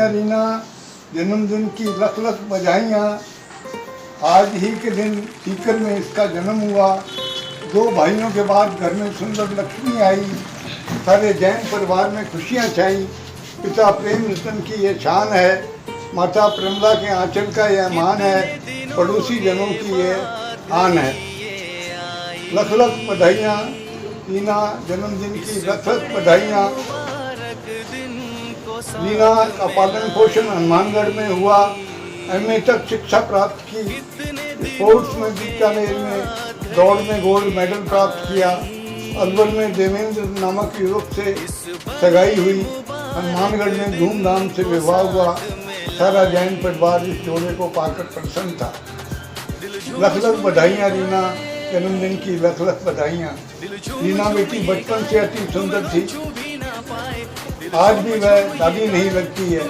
बधाइयाँ रीना, जन्मदिन की लख लख बधाइयाँ। आज ही के दिन सीकर में इसका जन्म हुआ। 2 भाइयों के बाद घर में सुंदर लक्ष्मी आई। सारे जैन परिवार में खुशियाँ छाई। पिता प्रेम रतन की ये शान है, माता प्रमला के आंचल का यह मान है, पड़ोसी जनों की ये आन है। लख लख बधाइयाँ रीना, जन्मदिन की लख लख बधाइयाँ। रीना का पालन पोषण हनुमानगढ़ में हुआ। एमए तक शिक्षा प्राप्त की। स्पोर्ट्स में बीकानेर में दौड़ में गोल्ड मेडल प्राप्त किया। अलवर में देवेंद्र नामक युवक से सगाई हुई। हनुमानगढ़ में धूमधाम से विवाह हुआ। सारा जैन परिवार इस जोड़े को पाकर प्रसन्न था। लख लख बधाइयाँ रीना, जन्मदिन की लख लख बधाइयाँ। रीना बेटी बचपन से अति सुंदर थी। आज भी वह दादी नहीं लगती है।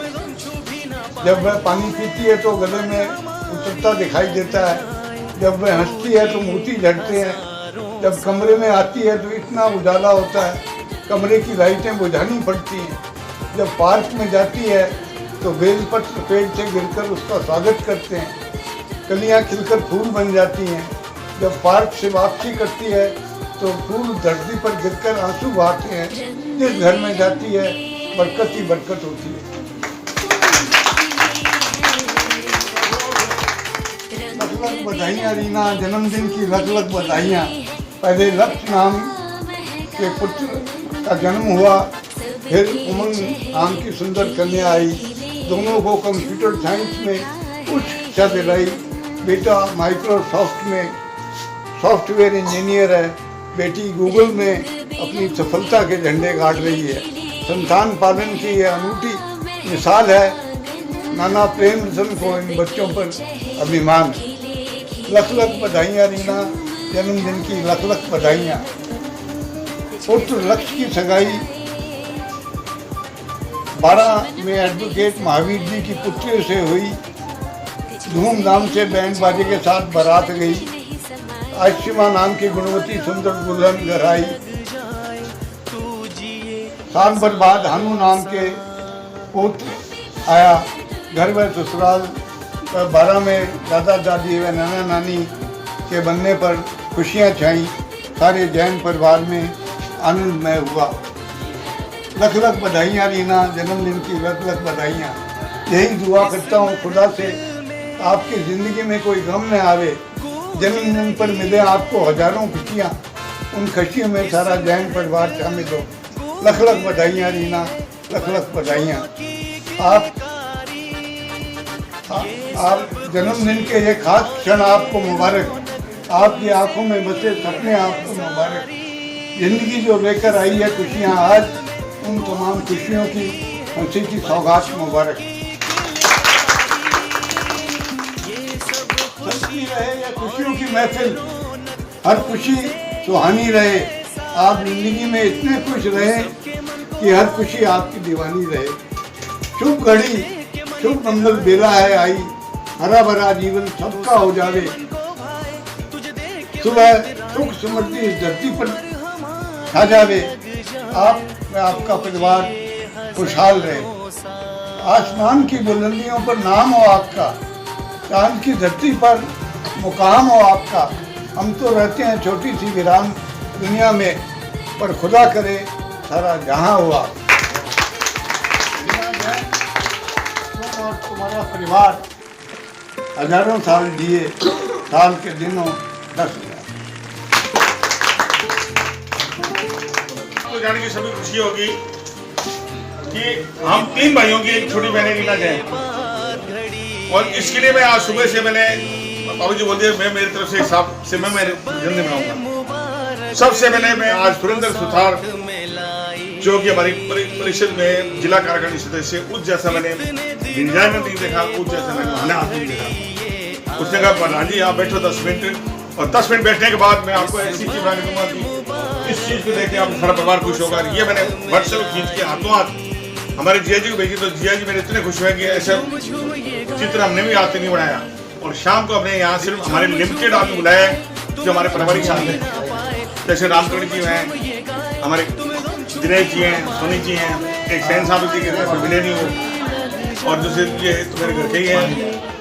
जब वह पानी पीती है तो गले में उतरता दिखाई देता है। जब वह हंसती है तो मोती झड़ते हैं। जब कमरे में आती है तो इतना उजाला होता है, कमरे की लाइटें बुझानी पड़ती हैं। जब पार्क में जाती है तो बेलपत्र पेड़ से गिरकर उसका स्वागत करते हैं। कलियां खिलकर फूल बन जाती हैं। जब पार्क से वापसी करती है तो फूल धरती पर गिरकर आंसू बहाते हैं। जिस घर में जाती है बरकत ही बरकत होती है। लख लख बधाइयाँ रीना, जन्मदिन की लख लख बधाइयाँ। पहले लक्ष्य नाम के पुत्र का जन्म हुआ, फिर उमंग नाम की सुंदर कन्या आई। दोनों को कंप्यूटर साइंस में उच्च शिक्षा दिलाई। बेटा माइक्रोसॉफ्ट में सॉफ्टवेयर इंजीनियर है। बेटी गूगल में अपनी सफलता के झंडे गाड़ रही है। संतान पालन की यह अनूठी मिसाल है। नाना प्रेम रतन को इन बच्चों पर अभिमान है। लख लख बधाइयाँ रीना, जन्मदिन की लख लख बधाइयाँ। पुत्र लक्ष्य की सगाई 12 में एडवोकेट महावीर जी की पुत्री से हुई। धूमधाम से बैंड बाजे के साथ बारात गई। आशिमा नाम की गुणवती सुंदर दुल्हन घर आई। साल भर बाद हानू नाम के पुत्र आया। घर व ससुराल 12 में दादा दादी व नाना नानी के बनने पर खुशियां छाई। सारे जैन परिवार में आनंदमय हुआ। लख लख बधाइयाँ रीना, जन्मदिन की लख लख बधाइयाँ। यही दुआ करता हूँ खुदा से आपकी ज़िंदगी में कोई गम न आवे। जन्मदिन पर मिले आपको हजारों खुशियाँ। उन खुशियों में सारा जैन परिवार शामिल हो। लख लख बधाइयाँ रीना, लख लख बधाइयाँ। आप जन्मदिन के ये खास क्षण आपको मुबारक। आपकी आंखों में बसे सपने आपको मुबारक। जिंदगी जो लेकर आई है खुशियाँ आज, उन तमाम खुशियों की खुशी की सौगात मुबारक। सच्ची रहे या खुशियों की महफिल, हर खुशी सुहानी रहे। आप जिंदगी में इतने खुश रहे कि हर खुशी आपकी दीवानी रहे। शुभ घड़ी शुभ मंगल बेला है आई, हरा भरा जीवन सबका हो जावे। सुबह सुख समृद्धि इस धरती पर छा जावे। आप व आपका परिवार खुशहाल रहे। आसमान की बुलंदियों पर नाम हो आपका, चांद की धरती पर मुकाम हो आपका। हम तो रहते हैं छोटी सी वीरान दुनिया में, पर खुदा करे सारा जहां हुआ। तुम और तुम्हारा परिवार हजारों साल जिए, साल के दिनों 10,000। तो जाने की सभी खुशी होगी कि हम 3 भाइयों की एक छोटी बहन रीना जैन, और इसके लिए मैं आज सुबह से मैंने बाबू जी बोल दिया मैं मेरी तरफ से हिसाब से मैं मेरे जन्मदिन मनाऊंगा। सबसे पहले मैं आज सुरेंद्र सुथार जो कि हमारी परिषद में जिला कार्यकारिणी सदस्य, उस जैसा मैंने डिजाइन में नहीं देखा, उस जैसा मैंने खाना हाथ नहीं देखा। उसने कहा प्रधान जी आप बैठो 10 मिनट, और 10 मिनट बैठने के बाद मैं आपको ऐसी चीज बना दूंगा कि इस चीज को देख के आप सारा परिवार खुश होगा। ये मैंने व्हाट्सएप खींच के हाथों हाथ हमारे जिया जी को भेजी, तो जिया जी मेरे इतने खुश हुए कि ऐसा चित्र हमने भी हाथ नहीं बनाया। और शाम को हमने यहाँ सिर्फ हमारे लिमिटेड आदमी बुलाया है जो हमारे पारिवारिक साथ हैं, जैसे रामकरण जी हैं, हमारे दिनेश जी हैं, सोनी जी हैं, एक सैन साहब जी के मिले नहीं हो, और दूसरे ये तो मेरे घर के ही हैं,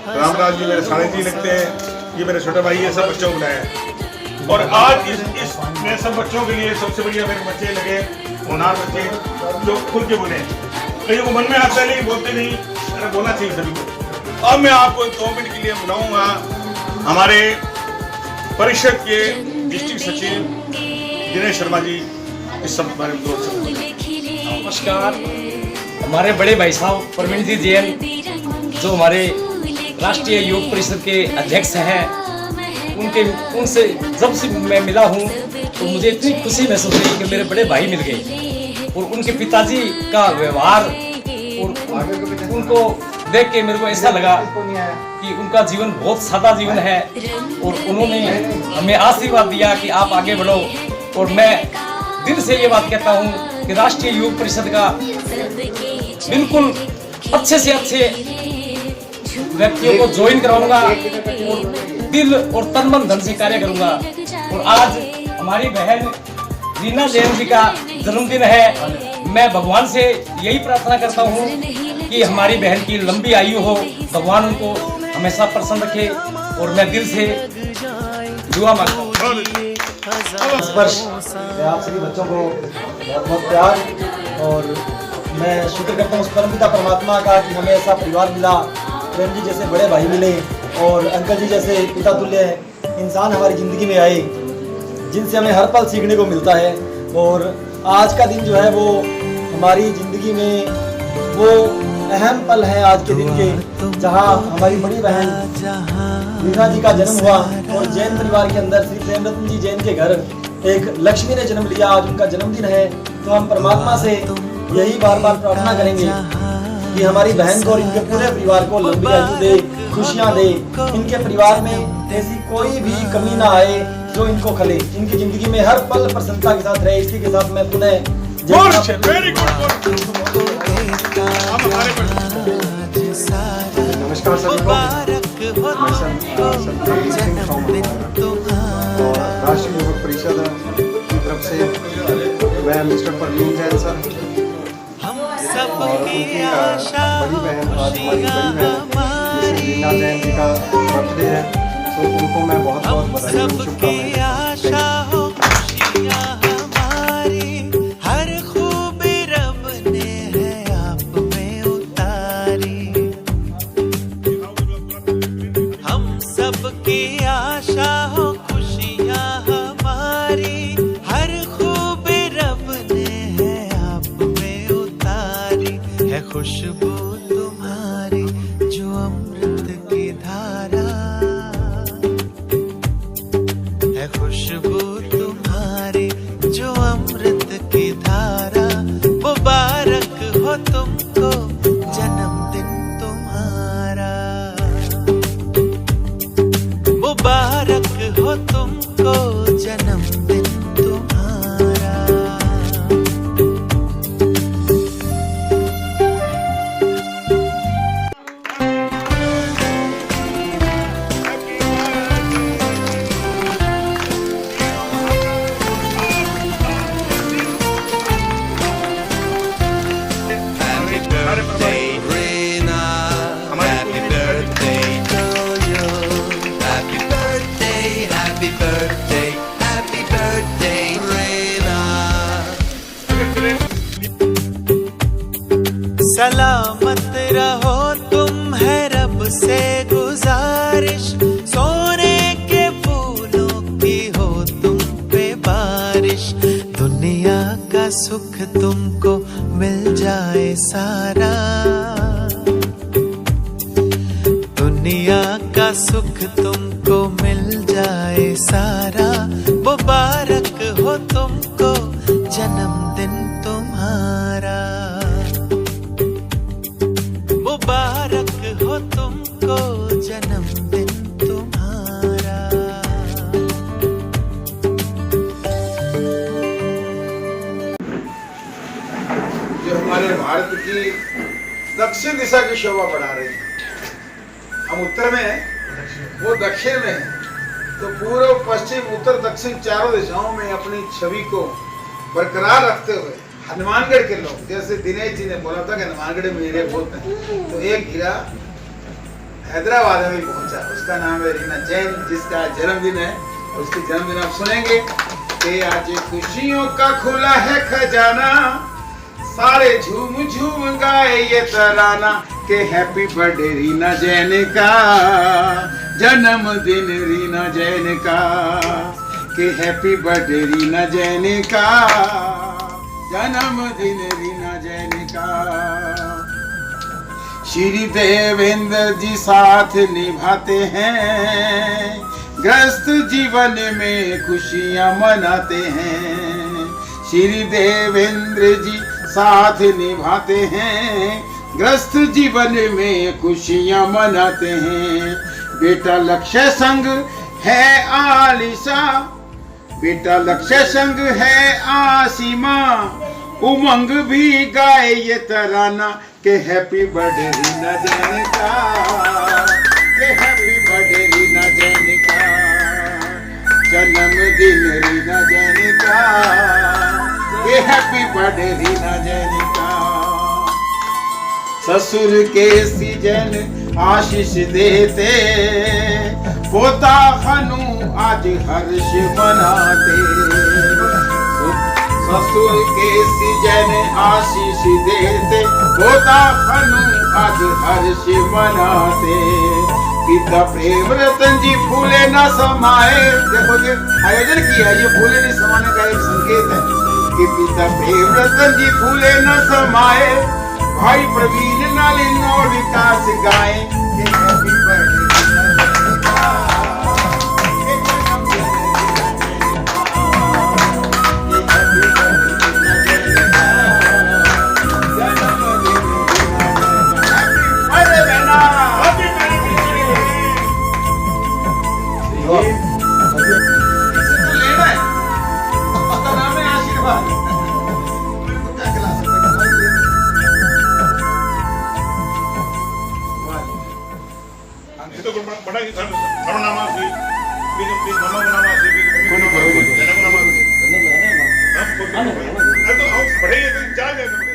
रामराज जी मेरे साले जी लगते हैं, ये मेरे छोटे भाई है, सब बच्चों को बुलाया है। और आज इस मैं सब बच्चों के लिए सबसे बढ़िया मेरे बच्चे लगे, होनहार बच्चे जो खुल के बोले। कहीं को मन में आता है लेकिन बोलते नहीं, अरे बोलना चाहिए सभी को। अब मैं आपको 2 मिनट के लिए बुलाऊंगा हमारे परिषद के डिस्ट्रिक्ट सचिव दिनेश शर्मा जी, इस सब बारे में 2 शब्द। नमस्कार। हमारे बड़े भाई साहब प्रवीण जी जैन जो हमारे राष्ट्रीय योग परिषद के अध्यक्ष हैं, उनसे जब से मैं मिला हूं तो मुझे इतनी खुशी महसूस हुई कि मेरे बड़े भाई मिल गए। और उनके पिताजी का व्यवहार और उनको देख के मेरे को ऐसा लगा कि उनका जीवन बहुत सादा जीवन है और उन्होंने हमें आशीर्वाद दिया कि आप आगे बढ़ो। और मैं दिल से ये बात कहता हूँ कि राष्ट्रीय योग परिषद का बिल्कुल अच्छे से अच्छे व्यक्तियों को ज्वाइन कराऊंगा और दिल और तन मन धन से कार्य करूंगा। और आज हमारी बहन रीना जैन जी का जन्मदिन है। मैं भगवान से यही प्रार्थना करता हूँ कि हमारी बहन की लंबी आयु हो, भगवान उनको हमेशा प्रसन्न रखे। और मैं दिल से दुआ मांगता हूँ। इस वर्ष मैं आप सभी बच्चों को बहुत बहुत प्यार और मैं शुक्र करता हूँ उस परमपिता परमात्मा का कि हमें ऐसा परिवार मिला, प्रेम जी जैसे बड़े भाई मिले और अंकल जी जैसे पिता तुल्य इंसान हमारी ज़िंदगी में आए, जिनसे हमें हर पल सीखने को मिलता है। और आज का दिन जो है वो हमारी ज़िंदगी में वो अहम पल है आज के दिन के, जहाँ हमारी बड़ी बहन रीना जी का जन्म हुआ और जैन परिवार के अंदर श्री प्रेमरत्न जी जैन के घर एक लक्ष्मी ने जन्म लिया। आज उनका जन्मदिन है, तो हम परमात्मा से यही बार बार प्रार्थना करेंगे कि हमारी बहन को और इनके पूरे परिवार को लंबी आयु दे, खुशियाँ दे, इनके परिवार में ऐसी कोई भी कमी ना आए जो इनको खले, इनकी जिंदगी में हर पल प्रसन्नता के साथ रहे। इसी के साथ मैं पुनः नमस्कार सभी को। राष्ट्रीय योग परिषद की तरफ से मैं मिस्टर प्रवीण जैन सर और उनकी बड़ी बहन, आज हमारी बड़ी बहन रीना जैन जी का बर्थडे है, तो उनको मैं बहुत बहुत बधाई और शुभकामनाएं। खुशबू तुम्हारी जो अमृत की धारा है, खुशबू तुम्हारी जो अमृत की धारा। मुबारक हो तुमको जन्मदिन तुम्हारा, मुबारक हो तुमको जन्मदिन तुम्हारा। सलामत रहो तुम है रब से गुजारिश, सोने के फूलों की हो तुम पे बारिश। दुनिया का सुख तुमको मिल जाए सारा, दुनिया का सुख तुमको मिल जाए सारा। मुबारक हो तुमको जन्मदिन तुम्हारा, मुबारक हो तुमको जन्मदिन तुम्हारा। जो हमारे भारत की दक्षिण दिशा की शोभा बढ़ा रही है। हम उत्तर में हैं, वो दक्षिण में है, तो पूर्व पश्चिम उत्तर दक्षिण चारों दिशाओं में अपनी छवि को बरकरार रखते हुए हनुमानगढ़ के लोग, जैसे दिनेश जी ने बोला था कि हनुमानगढ़ में हीरे बहुत हैं, तो एक हीरा हैदराबाद में पहुंचा, उसका नाम है रीना जैन, जिसका जन्मदिन है। उसके जन्मदिन आप सुनेंगे कि आज खुशियों का खुला है खजाना, सारे झूम झूम गाए ये तराना के हैप्पी बर्थडे रीना जैन का, जन्मदिन रीना जैन का, के हैप्पी बर्थडे रीना जैन का, जन्मदिन रीना जैन का। श्री देवेंद्र जी साथ निभाते हैं, ग्रस्त जीवन में खुशियां मनाते हैं। श्री देवेंद्र जी साथ निभाते हैं, ग्रस्त जीवन में खुशियां मनाते हैं। बेटा लक्ष्य संग है आलिशा, बेटा लक्ष्य संग है आसीमा, उमंग भी गाए ये तराना के हैप्पी बर्थडे रीना जैन का, के हैप्पी बर्थडे रीना जैन का, जन्मदिन रीना जैन का, के हैप्पी बर्थडे रीना जैन का। ससुर के सीजन आशीष देते, पोता खनू आज हर्ष मनाते। ससुर के सीजन आशीष देते, पोता खनू आज हर्ष मनाते। पिता प्रेम रतन जी फूले न समाए, देखो ये आयोजन किया, ये फूले नहीं समाने का एक संकेत है कि पिता प्रेम रतन जी फूले न समाए, भाई प्रवीण नलिन और विकास गाए के हैप्पी बर्थडे बड़ा नामा सी मनो नामा सी जनक नामा सी तो हम पढ़ेंगे तो जा जाएगा।